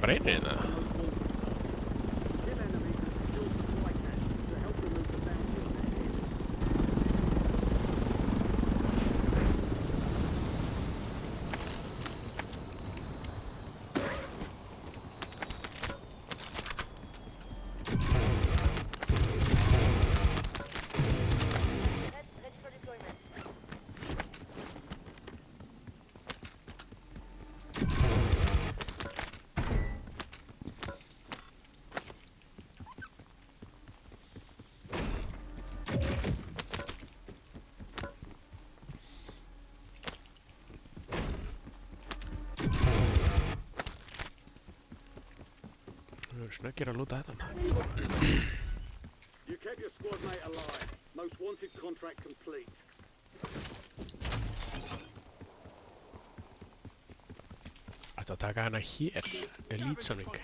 bara einir það? Snöggir að lúta þetta. You kept your squad mate alive. Most wanted contract complete. Ættu að taka hana hér, elítsamning.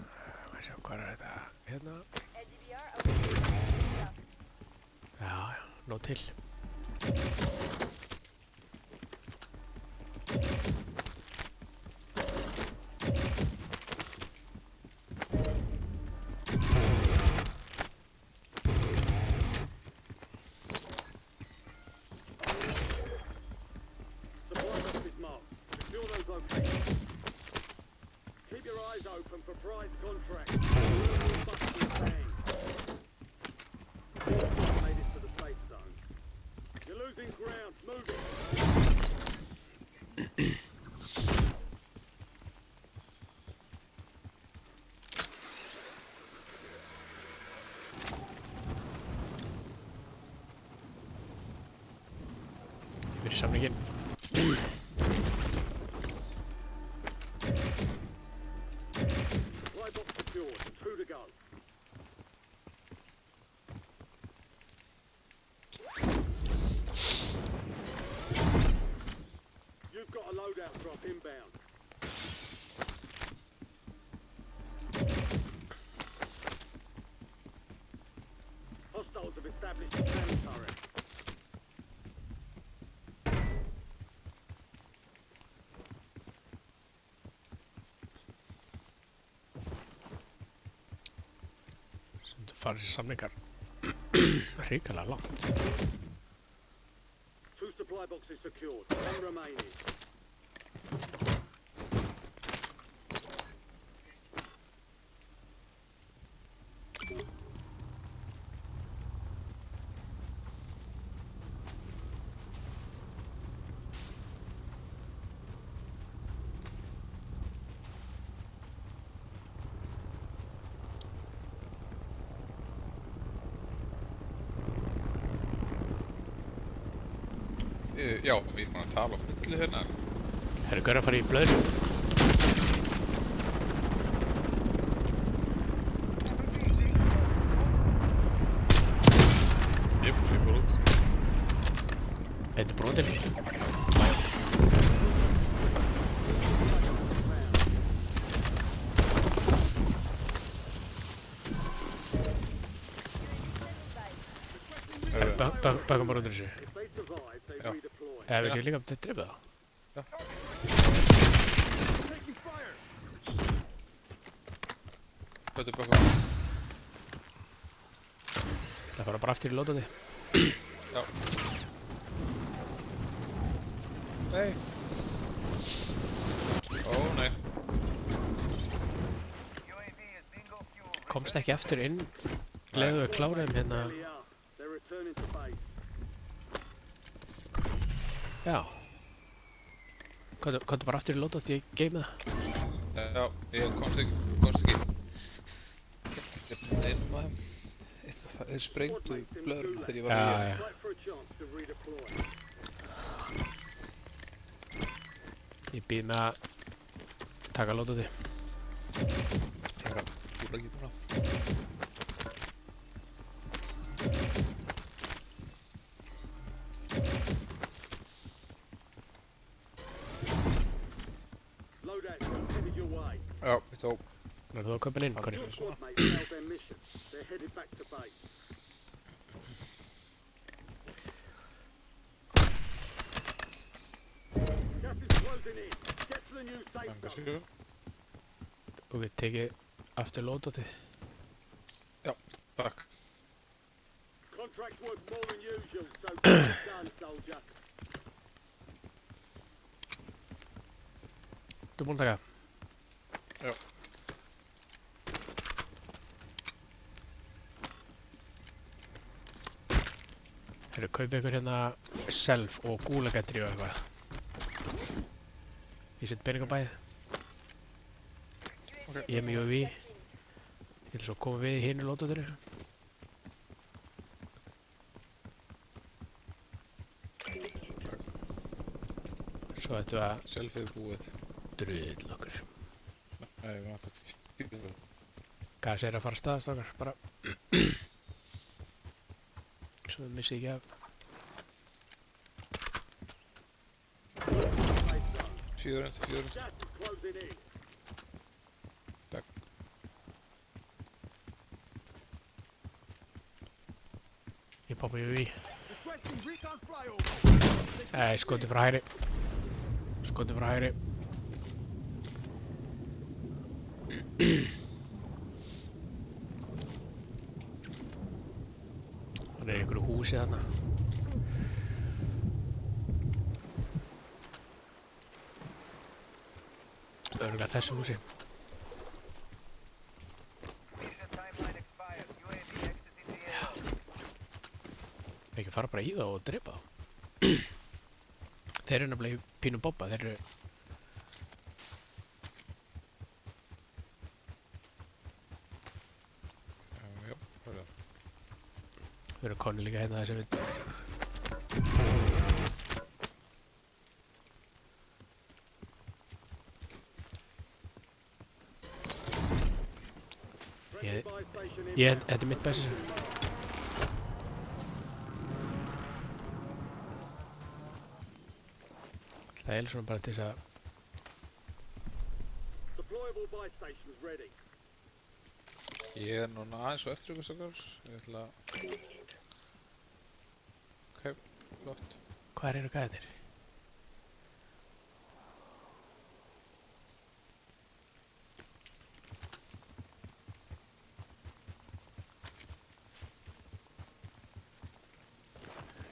Má sjá, hvað er þetta? Hérna. Já, nóg til. Keep your eyes open for prize contracts. Made it to the safe zone. You're losing ground. Move it. Yfir í samninginn. Supply box secured. 2 to go. You've got a loadout drop inbound. Hostiles have established a cannon turret. Farið sér samningar hrikalega langt. 2 supply boxes secured. 1 remaining. Já, við erum að tala á fullu hérna. Herru, hver að fara í blöðru? Ég fór út. Þetta er brotin. Baka bara undir þessu. If they survive, they Yeah. redeploy. Ef við ekki líka drifið það. Já. Taking fire. Þetta er bara Það fara bara aftur í lótaði. Já. Nei. Ó, nei. Komst ekki aftur inn. Leðu við kláraðum hérna. Belly up. They're returning to base. Já. Komdu bara aftur í lótaði í geimið það. Já, ég komst ekki. Þeir sprengdu blöðruna þegar ég var Já, í já. Fight for a chance to redeploy. Ég býð með að taka lótaði. Ég var að búla ekki bara. Loadout drop headed your way. Já, við tók. Nú erum þú að köpa inn, Conny. Your squad mates failed their mission. They're headed back to base. Gas is closing in. Get to the new safe Ganga zone. 7. Og við tekið aftur lótotið. Takk. Contract's worth more than usual, so get it done, soldier. Þú búinn að taka? Já. Herru, kaupið ykkur hérna self og gúlagentri og eitthvað. Ég set pening á bæðið. Ég er með UAV. Ég ætla svo að koma við í hinu lótotinu. Svo ættum við að Selfið búið. drull okkur. Nei, við vantar til 4. Gas er að fara af stað, strákar, bara. Svo við missið ekki af. 4. Gas is closing in. Takk. Ég poppa UAV. Requesting recon flyover. Nei, skoti frá hægri. Skoti frá hægri. Hann er í einhverju húsi þarna. Örugglega þessu húsi. Ekki fara bara í það og drepa þá. Þeir eru nefnilega í pínu bobba, þeir eru... Já, hvað er það? Þeir eru konni líka hérna þessi við... Friendly buy station in. Þetta er mitt besti. Það er svona bara til þess að... Deployable buy stations ready. Ég er núna aðeins og eftir ykkur stakar. Ég ætla að... Ok, flott. Hvað eru gæðir?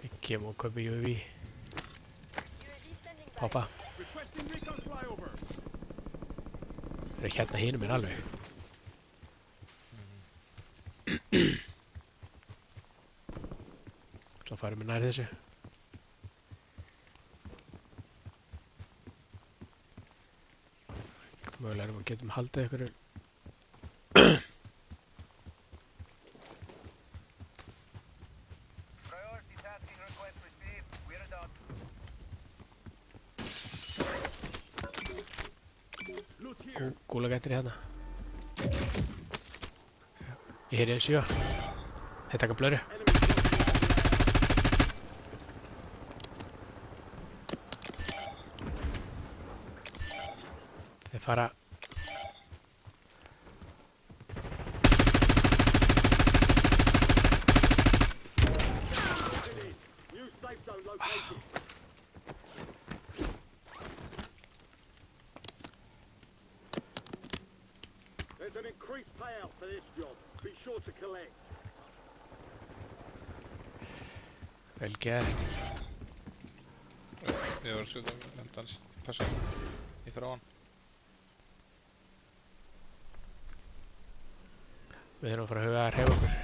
Ég kem og kaupi UAV. Poppa. Requesting recon flyover. Það eru hérna hinum minn alveg. Svo farum við nær þessu. Mögulega erum við getum haldið einhverju. Priority tasking request received. We're done. Loot here. Gúlagættir hérna. Ég heyri þessu, já. Þeir taka blöru. Enemy Þeir fara... new safe zone located. There's an increased payout for this job. Be sure to collect. Vel gert. Ég var að skjóta hendans. Passa. Ég fyrir á hann. Við þurfum að fara að huga að hreyfa okkur.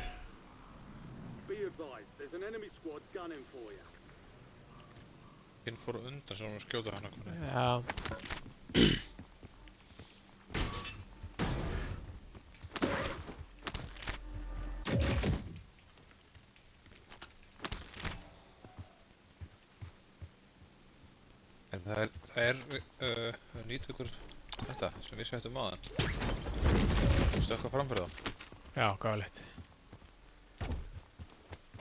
Be advised, there's an enemy squad gunning for you. Hinn fór á undan sem var að skjóta hann okkur. Já. En það er nýtt ykkur þetta sem við settum á þann. Stökka framfyrir þá. Já, gáðilegt.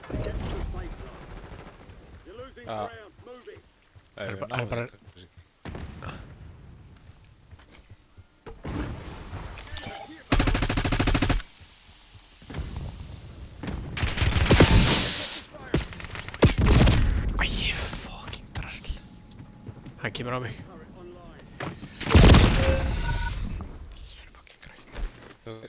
Get to the safe zone. You're losing Ah. ground. Move it. Nei, Er við bara- náðum er bara- þetta. Æ, fucking drasl. Hann kemur kemur á mig. Turret online. Fucking Christ. Þau-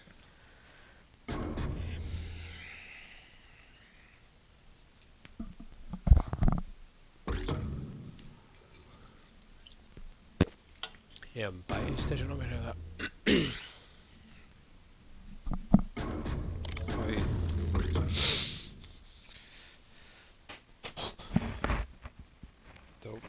Ég hef buy station á mér eða... Oj. Dope.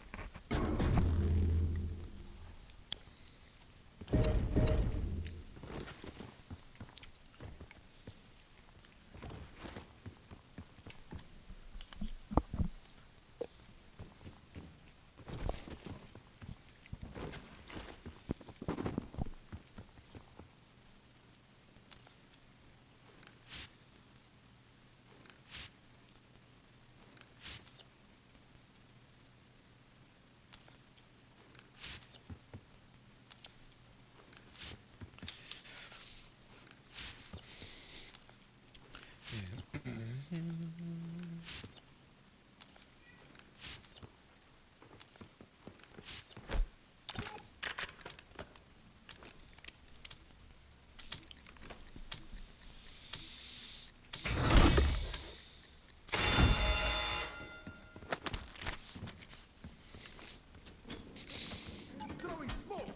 Throwing smoke.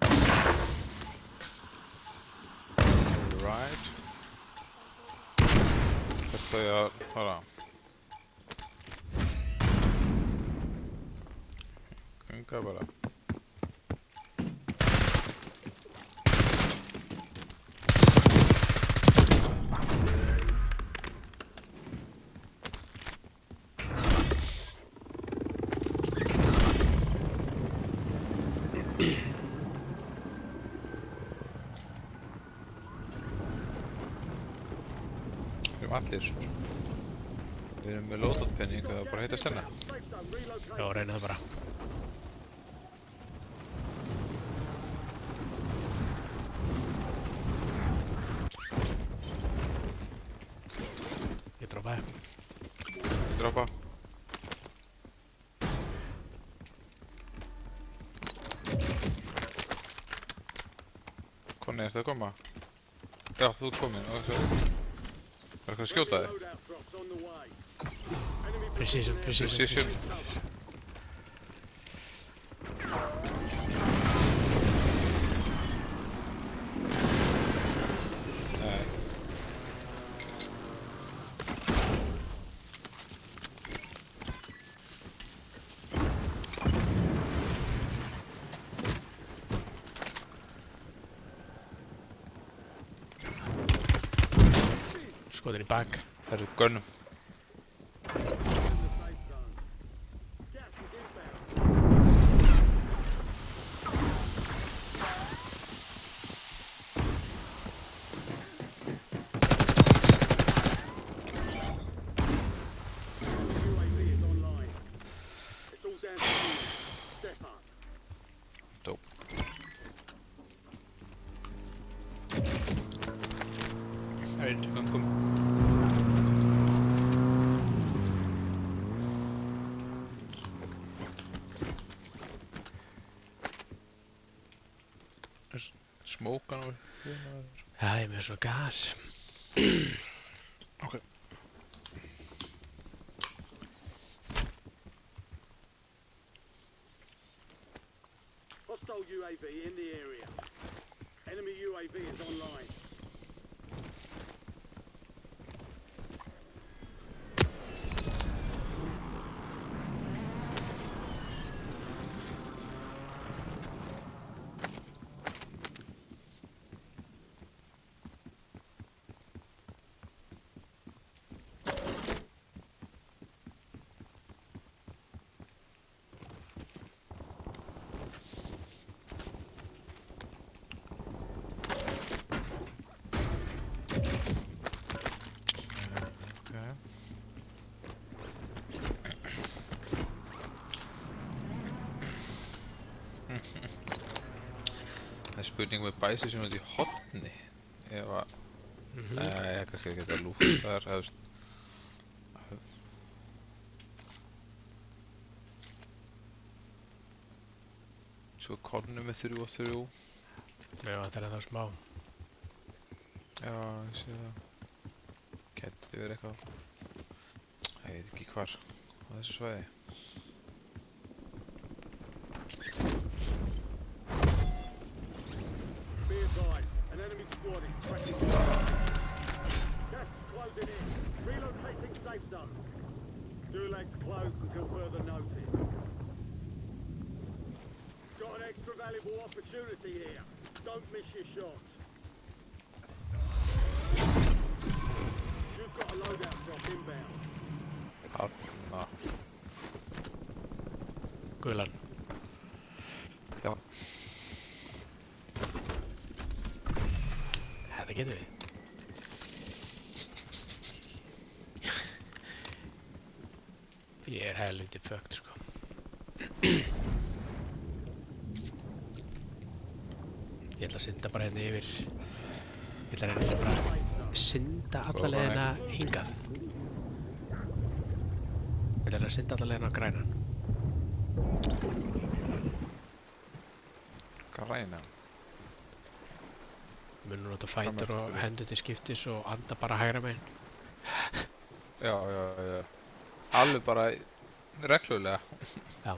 Right. Þetta er að fara. Ganga bara. Við erum allir. Við erum með loadout penning og bara hittast hérna. Safe zone relocated. Já, reyna það bara. Ég droppaði. Ég droppa. Konni, ertu að koma? Já, þú ert komin. Og svo... Var eitthvað að skjóta þig? Loadout drops on the way. Enemy Precision, precision, Precision. cover. Nei. Skotin í bak. Herru, gönnum. In the safe zone. Gas is inbound. UAV is online. It's all down to you. Step up. Dope. Right, kom. Smókan og hérna. Já, ég er með svona gas. Ok. Hostile UAV in the area. Enemy UAV is online. Ok. Það er spurning með bæsi sem er út í hotni. Ef að... Nei, ég kannski ekki að lúfa þar, eða þú veist. Svo konu með 3 og 3. Mér vantar ennþá smá. Já, ég sé það. Gæti verið eitthvað. Ég veit ekki hvar. Á þessu svæði. Be advised, an enemy squad is tracking you. Gas is closing in. Relocating safe zone. Gulag's closed until further notice. Got an extra valuable opportunity here. Don't miss your shot. You've got a loadout drop inbound. Þarna. Gulan. Já. Þetta getum við. Ég er helviti fucked, sko. Ég ætla að synda bara hérna yfir. Ég ætla að reyna bara að synda alla leiðina hingað. Ég ætla að synda alla leiðina á grænan. Græna. Munum nota fætur og hendur til skiptis og anda bara hægra megin. Já. Alveg bara reglulega. Já.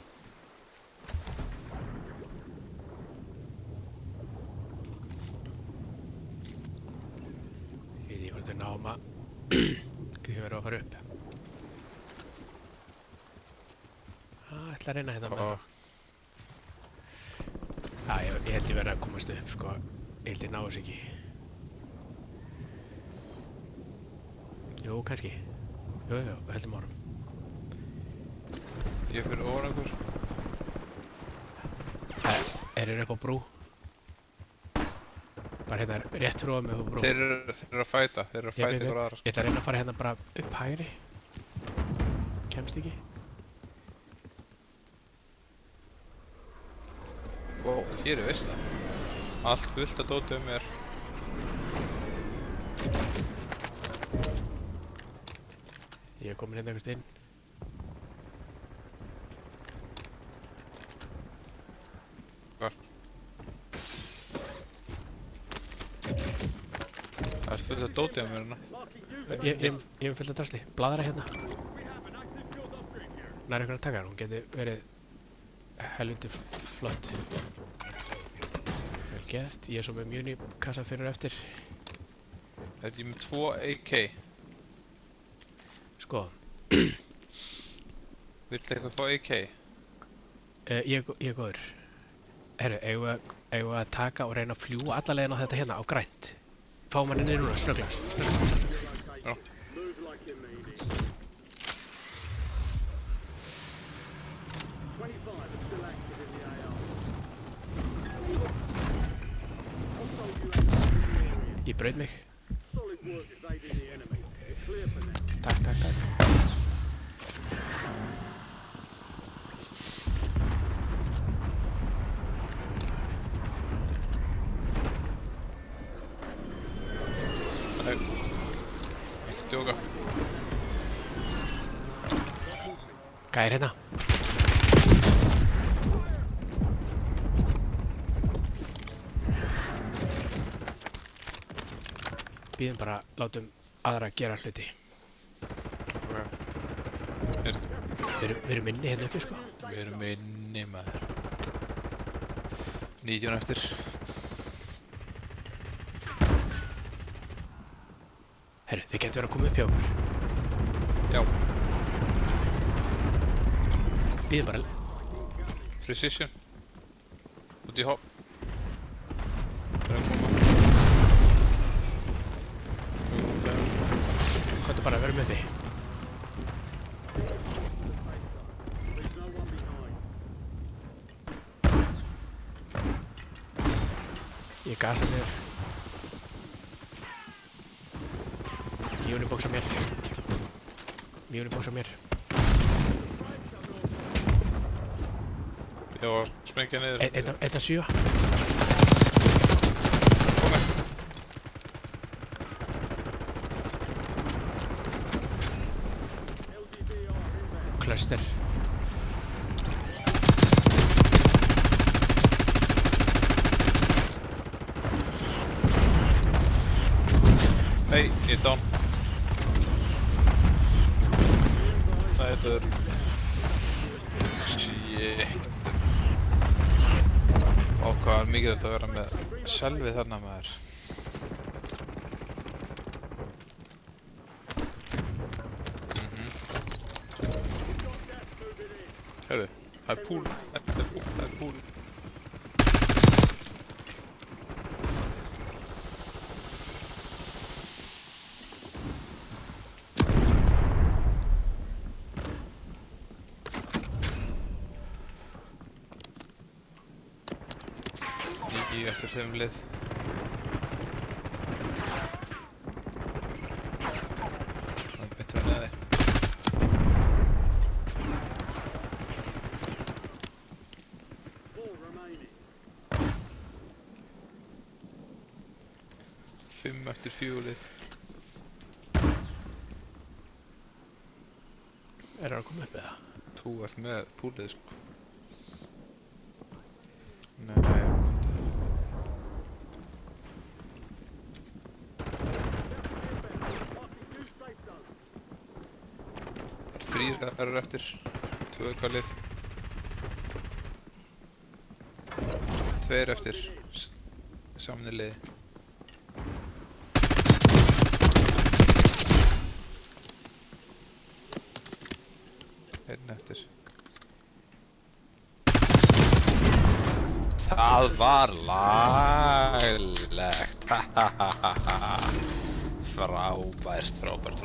Ég veit ég hvort við náum að við verðum að fara upp. Ég ætla að reyna þetta með það. Ég held ég verði að komast upp, sko. Ég held ég ná þess ekki. Jú, kannski. Jú, við heldum árum. Ég fyrir ofan einhver. Þeir upp á brú. Bara hérna rétt fyrir ofan mig upp á brú. Þeir eru að fæta. Þeir eru að fæta ykkur aðra. Ég ætla að reyna að fara hérna bara upp hægri. Kemst ekki. Wow, hér er veist það. Allt fullt að dóti mér. Ég er komin hérna einhvert inn. Hvar? Það er fullt að dóti mér hérna. Ég er fullt af drasli. Bladra hérna. Nær ykkur að taka hann. Hún geti verið helviti flott. Vel gert. Ég er svo með muni kassa fyrir og eftir. Er ég með 2 AK? Sko. Vill eitthvað fá AK? Ég er góður. Herru, eigum við að taka og reyna að fljúa alla leiðin á þetta hérna á grænt. Fáum hann inn í núna, snögglega. Já. Move like you mean it. 25 are still active in the AR. Hostile UAV in the area. Ég braut mig. Solid work evading the enemy. It's clear for now. Takk. Nei. Ekki djóka. Gæir hérna. Bíðum bara, látum aðra gera hluti. Við erum inni hérna uppi, sko. Við erum inni maður. 19 eftir. Herru, þið getur verið að koma upp hjá okkur. Já. Bíðum bara. Precision. Út í hopp. Það er að koma. Komdu bara, verum með því. There's no one behind. Ég gasa niður. Unibóks á mér. Ég var að smengja niður. Eitt að 7. Komið. LDBR inbound. Cluster. Hey, ég er down. Það er döður. Shit. Og hvað er mikið þetta að vera með sjálfið þarna maður. Hörru, það er pool. Það er pool. Í eftir 5 lið. Það er betur að neði. Four remaining. 5 eftir 4 lið. Er það að koma upp eða? Þú ert með púlið sko. Nei. 3 eru eftir, 2 kvalið, 2 eftir, saman í liði. Einn eftir. Það var laglegt, frábært.